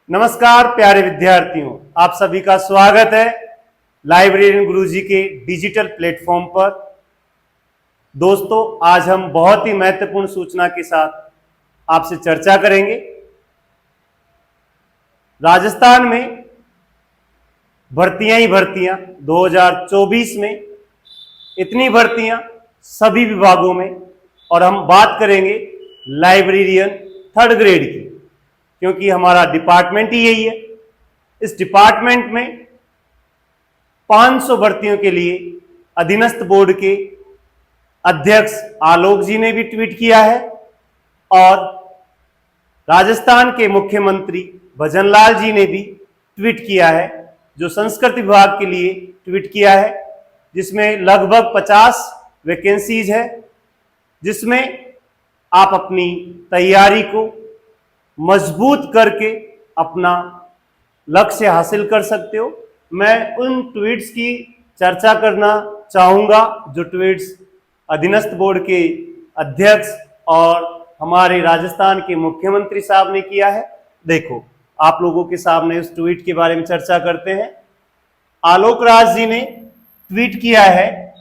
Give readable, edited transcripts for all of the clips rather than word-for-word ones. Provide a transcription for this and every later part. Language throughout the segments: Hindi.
नमस्कार प्यारे विद्यार्थियों, आप सभी का स्वागत है लाइब्रेरियन गुरुजी के डिजिटल प्लेटफॉर्म पर। दोस्तों, आज हम बहुत ही महत्वपूर्ण सूचना के साथ आपसे चर्चा करेंगे। राजस्थान में भर्तियां ही भर्तियां 2024 में, इतनी भर्तियां सभी विभागों में, और हम बात करेंगे लाइब्रेरियन थर्ड ग्रेड की, क्योंकि हमारा डिपार्टमेंट ही यही है। इस डिपार्टमेंट में 500 भर्तियों के लिए अधीनस्थ बोर्ड के अध्यक्ष आलोक जी ने भी ट्वीट किया है और राजस्थान के मुख्यमंत्री भजनलाल जी ने भी ट्वीट किया है, जो संस्कृत विभाग के लिए ट्वीट किया है, जिसमें लगभग 50 वैकेंसीज है, जिसमें आप अपनी तैयारी को मजबूत करके अपना लक्ष्य हासिल कर सकते हो। मैं उन ट्वीट्स की चर्चा करना चाहूंगा जो ट्वीट्स अधीनस्थ बोर्ड के अध्यक्ष और हमारे राजस्थान के मुख्यमंत्री साहब ने किया है। देखो, आप लोगों के सामने उस ट्वीट के बारे में चर्चा करते हैं। आलोक राज जी ने ट्वीट किया है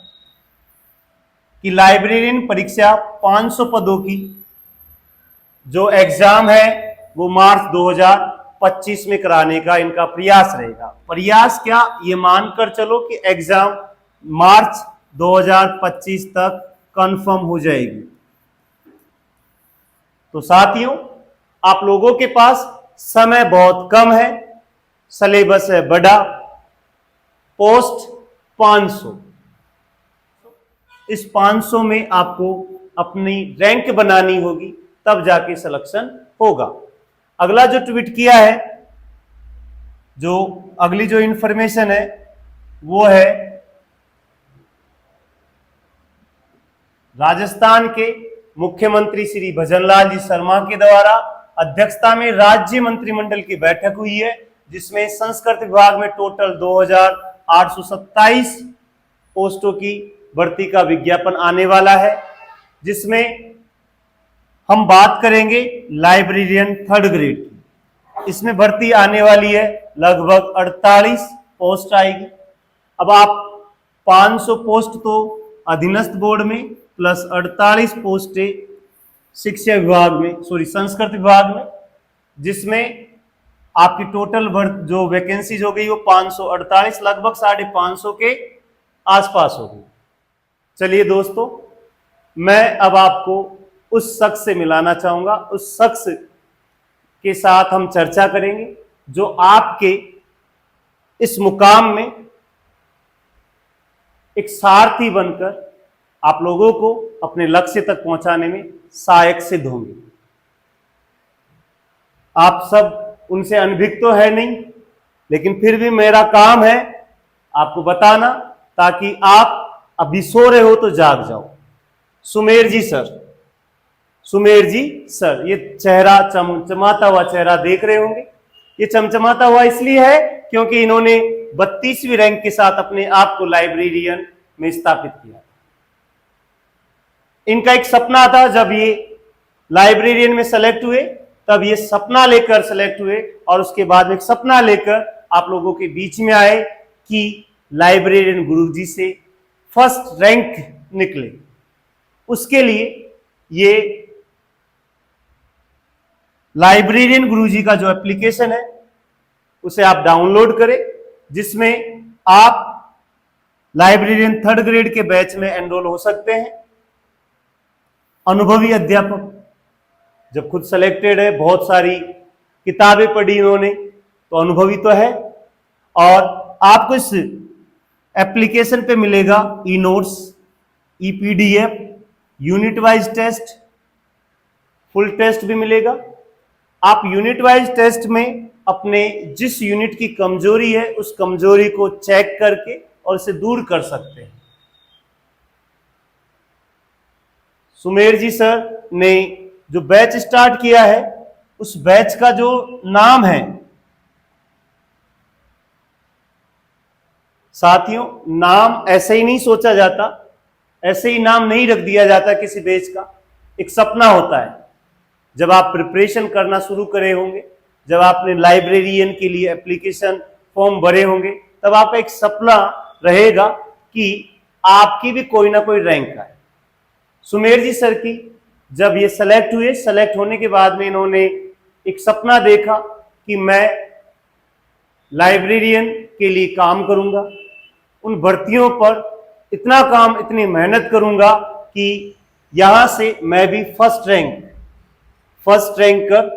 कि लाइब्रेरियन परीक्षा 500 पदों की जो एग्जाम है वो मार्च 2025 में कराने का इनका प्रयास रहेगा। प्रयास क्या, ये मानकर चलो कि एग्जाम मार्च 2025 तक कंफर्म हो जाएगी। तो साथियों, आप लोगों के पास समय बहुत कम है, सिलेबस है बड़ा, पोस्ट 500। इस 500 में आपको अपनी रैंक बनानी होगी, तब जाके सिलेक्शन होगा। अगला जो ट्वीट किया है, जो अगली जो इंफॉर्मेशन है वो है राजस्थान के मुख्यमंत्री श्री भजनलाल जी शर्मा के द्वारा अध्यक्षता में राज्य मंत्रिमंडल की बैठक हुई है, जिसमें संस्कृत विभाग में टोटल 2827 पोस्टों की भर्ती का विज्ञापन आने वाला है, जिसमें हम बात करेंगे लाइब्रेरियन थर्ड ग्रेड की। इसमें भर्ती आने वाली है, लगभग 48 पोस्ट आएगी। अब आप 500 पोस्ट तो अधीनस्थ बोर्ड में प्लस 48 पोस्टें शिक्षा विभाग में, संस्कृत विभाग में, जिसमें आपकी टोटल जो वैकेंसीज हो गई वो 548, लगभग 550 के आसपास हो गई। चलिए दोस्तों, मैं अब आपको उस शख्स से मिलाना चाहूंगा। उस शख्स के साथ हम चर्चा करेंगे जो आपके इस मुकाम में एक सारथी बनकर आप लोगों को अपने लक्ष्य तक पहुंचाने में सहायक सिद्ध होंगे। आप सब उनसे अनभिज्ञ तो है नहीं, लेकिन फिर भी मेरा काम है आपको बताना, ताकि आप अभी सो रहे हो तो जाग जाओ। सुमेर जी सर, ये चेहरा चमचमाता हुआ चेहरा देख रहे होंगे। ये चमचमाता हुआ इसलिए है क्योंकि इन्होंने 32वीं रैंक के साथ अपने आप को लाइब्रेरियन में स्थापित किया। इनका एक सपना था, जब ये लाइब्रेरियन में सेलेक्ट हुए तब ये सपना लेकर सेलेक्ट हुए, और उसके बाद में एक सपना लेकर आप लोगों के बीच में आए कि लाइब्रेरियन गुरुजी से फर्स्ट रैंक निकले। उसके लिए ये लाइब्रेरियन गुरुजी का जो एप्लीकेशन है उसे आप डाउनलोड करें, जिसमें आप लाइब्रेरियन थर्ड ग्रेड के बैच में एनरोल हो सकते हैं। अनुभवी अध्यापक, जब खुद सेलेक्टेड है, बहुत सारी किताबें पढ़ी इन्होंने, तो अनुभवी तो है। और आपको इस एप्लीकेशन पे मिलेगा e notes, e PDF, unit wise test, full test भी मिलेगा। आप यूनिट वाइज टेस्ट में अपने जिस यूनिट की कमजोरी है उस कमजोरी को चेक करके और इसे दूर कर सकते हैं। सुमेर जी सर ने जो बैच स्टार्ट किया है, उस बैच का जो नाम है, साथियों, नाम ऐसे ही नहीं सोचा जाता, ऐसे ही नाम नहीं रख दिया जाता किसी बैच का। एक सपना होता है। जब आप प्रिपरेशन करना शुरू करे होंगे जब आपने लाइब्रेरियन के लिए एप्लीकेशन फॉर्म भरे होंगे, तब आपका एक सपना रहेगा कि आपकी भी कोई ना कोई रैंक आए। सुमेर जी सर की जब ये सेलेक्ट हुए, सेलेक्ट होने के बाद में इन्होंने एक सपना देखा कि मैं लाइब्रेरियन के लिए काम करूंगा, उन भर्तियों पर इतना काम, इतनी मेहनत करूंगा कि यहां से मैं भी फर्स्ट रैंकर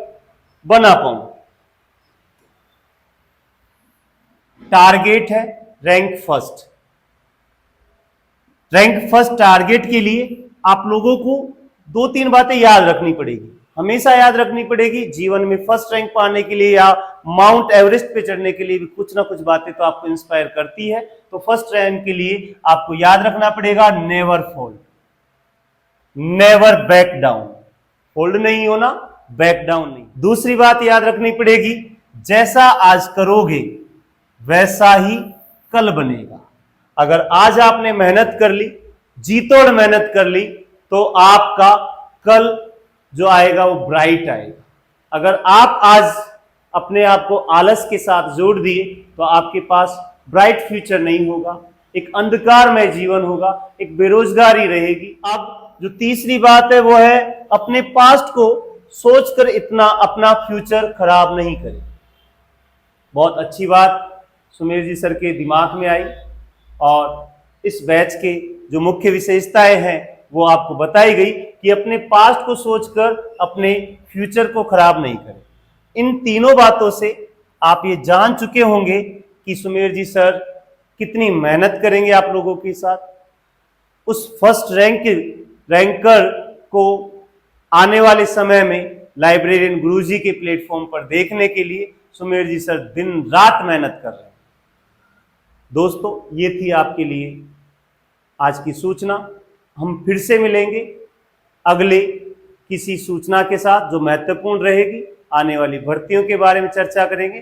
बना पाऊं। टारगेट है रैंक फर्स्ट टारगेट के लिए आप लोगों को 2-3 बातें याद रखनी पड़ेगी, हमेशा याद रखनी पड़ेगी। जीवन में फर्स्ट रैंक पाने के लिए या माउंट एवरेस्ट पे चढ़ने के लिए भी कुछ ना कुछ बातें तो आपको इंस्पायर करती है। तो फर्स्ट रैंक के लिए आपको याद रखना पड़ेगा never fold, never back down. Fold नहीं होना, बैक डाउन नहीं। दूसरी बात याद रखनी पड़ेगी, जैसा आज करोगे वैसा ही कल बनेगा। अगर आज आपने मेहनत कर ली, जी तोड़ मेहनत कर ली, तो आपका कल जो आएगा वो ब्राइट आएगा। अगर आप आज अपने आप को आलस के साथ जोड़ दिए तो आपके पास ब्राइट फ्यूचर नहीं होगा, एक अंधकारमय जीवन होगा, एक बेरोजगारी रहेगी। अब जो तीसरी बात है वो है अपने पास्ट को सोचकर इतना अपना फ्यूचर खराब नहीं करें। बहुत अच्छी बात सुमेर जी सर के दिमाग में आई और इस बैच के जो मुख्य विशेषताएं हैं वो आपको बताई गई कि अपने पास्ट को सोचकर अपने फ्यूचर को खराब नहीं करें। इन तीनों बातों से आप ये जान चुके होंगे कि सुमेर जी सर कितनी मेहनत करेंगे आप लोगों के साथ। उस फर्स्ट रैंकर को आने वाले समय में लाइब्रेरियन गुरुजी के प्लेटफॉर्म पर देखने के लिए सुमेर जी सर दिन रात मेहनत कर रहे हैं। दोस्तों, ये थी आपके लिए आज की सूचना। हम फिर से मिलेंगे अगले किसी सूचना के साथ जो महत्वपूर्ण रहेगी, आने वाली भर्तियों के बारे में चर्चा करेंगे।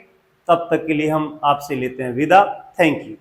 तब तक के लिए हम आपसे लेते हैं विदा। Thank you.